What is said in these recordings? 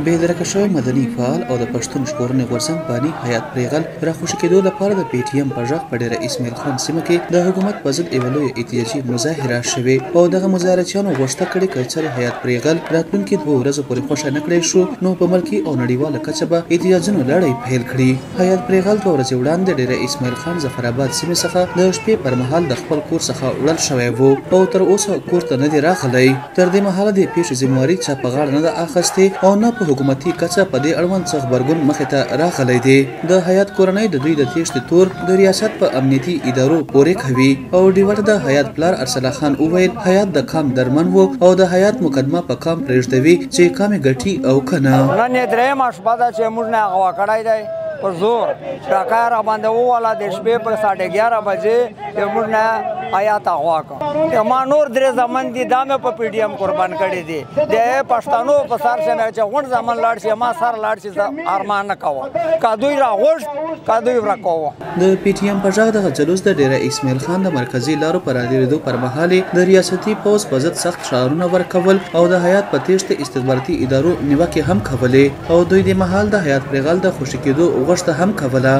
بېدرکه شوی مدني فعال او د پښتون ژغورنې غورځنګ باني حیات پرېغل راخوشي کېدو لپاره د پی ټي ایم په غږ په ډېره اسماعیل خان سیمه کې د حکومت په ضد یوه لویه احتجاجي مظاهره شوې او دغه مظاهرچیانو غوښتنه کړې که چېرې حیات پرېغل راتلونکي 2 ورځو پورې خوښه نه کړی شو نو په ملکي او نړیواله کچه به احتجاجونو لړۍ پیل کړي. حیات پرېغل 2 ورځې وړاندې ډېره اسماعیل خان ظفرآباد سیمې څخه د شپې پر مهال د خپل کور څخه وړل شوی و او تر اوسه کور ته نه دی راغلی. تر دې مهاله د پیښې ذمهواري چا په غاړه نه ده اخیستې او نه په حکومتي کچه په دې اړوند څه غبرګون مخې ته راغلی دی. د حیات کورنۍ د دوی د تېښتې تور د ریاست په امنیتي ادارو پورې کوي او ډیوټ د حیات پلار ارسلا خان وویل حیات د کام درمن و او د حیات مقدمه په کام پرېږدوي چې کامې ګټي او که نه. نن یې درېیمه شپه ده چې موږ نه اغوا کړی دی په زور ټاکا راباندې وواله د شپې په 11:30 بجې چې موږ نه حیات اغوا کړو. ما نور 3 زامن دي دا مې په پی ډي ایم قربان کړي دي د پښتنو په سر چې چې غونډ زامن لاړ شي ما سر لاړ شي زه ارمان نه کوم که دوی راغوښت که دوی ورکوه. د پی ټي ایم په غږ دغه جلوس د ډېره اسماعیل خان د مرکزي لارو په رادېدو پر مهال د ریاستي پوځ په ضد سخت شعارونه ورکول او د حیات په تېښتې استخباراتي ادارو نیوکې هم کولې او دوی د مهال د حیات پرېغل د خوشي کېدو غوښتنه هم کوله.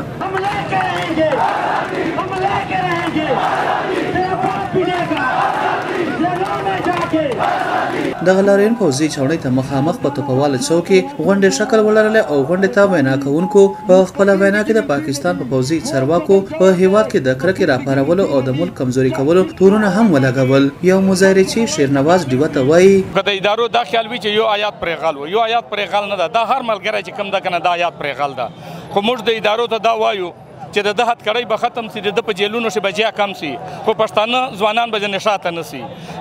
دغه لاریون پوځي چاودنې ته مخامخ په توپواله چوک کې غونډې شکل ولرله او غونډې ته وینا کوونکو په خپله وینا کې د پاکستان په پوځي چارواکو په هیواد کې د کرکې راپارولو او د ملک کمزوري کولو تورونه هم ولګول. یو مظاهرچی شیرنواز ډیوه ته وایي که د ادارو دا خیال وي چې یو حیات پرېغل و یو حیات پرېغل نه ده دا هر ملګری چې کوم ده که نه دا حیات پرېغل ده خو موږ د ادارو ته دا وایو چې د هتکړۍ به ختم سي د په جیلونو شي بجیا کم سي خو پښتانه ځوانان به نشاته نسی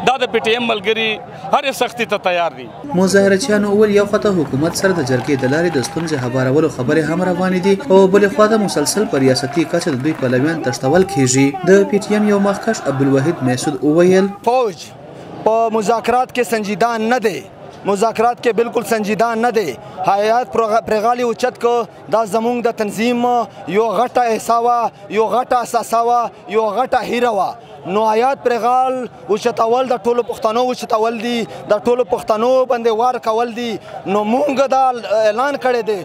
دا د پی ټي ایم ملګری هر سختي ته تیار دي. مظاهرچیانو اول یو خطه حکومت سره د جرګې د لارې د ستونزې هوارولو خبرې هم روانې دي او بلې خوا ته مسلسل په ریاستي کچه د دوی پلویان تښتول کیږي. د پی ټي ایم یو مخکښ عبدالواحد محسود وویل فوج په مذاکرات کې سنجیدان نه دی مذاکرات کې بالکل سنجیدان نه دی. حیات پرېغل اوچت کو دا زمونږ د تنظیم یو غټه احسا وه یو غټه اساسه وه یو غټه هیره وه نو حیات پرېغل اوچتول د ټولو پښتنو اوچتول دي د ټولو پښتنو باندې وار کول دي نو مونږ دا اعلان کړی دی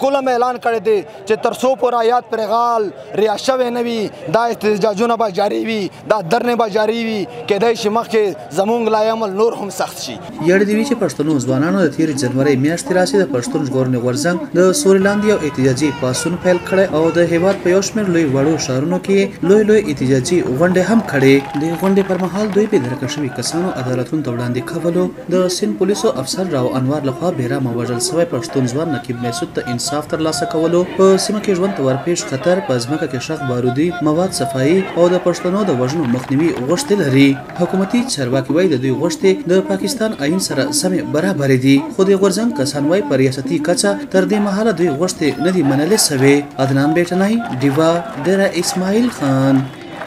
کلم اعلان کړی دی چې تر څو پورې حیات پرېغل ریا شوی نه وي دا احتجاجونه به جاري وي دا درنې به جاري وي کیدای شي مخکې زمونږ لا عمل نور هم سخت شي. یاد دی چې پښتنو ځوانانو د تېرې جنورۍ میاشتې راځي د پښتون ژغورنې غورځنګ د سوري لاندې یو احتجاجي پاڅون پیل کړی او د هیواد په یو شمېر لوی وړو ښارونو کې لوی احتجاجي غونډې هم کړې. د غونډې پر مهال دوی بېدرکه شوي کسانو عدالتونو ته وړاندې کولو د سند پولیسو افسر راو انوار لخوا بېرامه وژل سوی پښتون ځوان نقیب محسود ته انصاف ترلاسه کولو په سیمه کې ژوند ته ورپېښ خطر په ځمکه کې ښخ بارودي مواد صفایي او د پښتنو د وژنو مخنیوي غوښتې لري. حکومتي چارواکي وایي د دوی غوښتې د پاکستان آئین سره سمې برابرې دي خو د غورځنګ کسان وایي په ریاستي کچه تر دې مهاله دوی غوښتې نه دي منلې سوې. عدنان بیټنۍ ډیوه ډېره اسماعیل خان.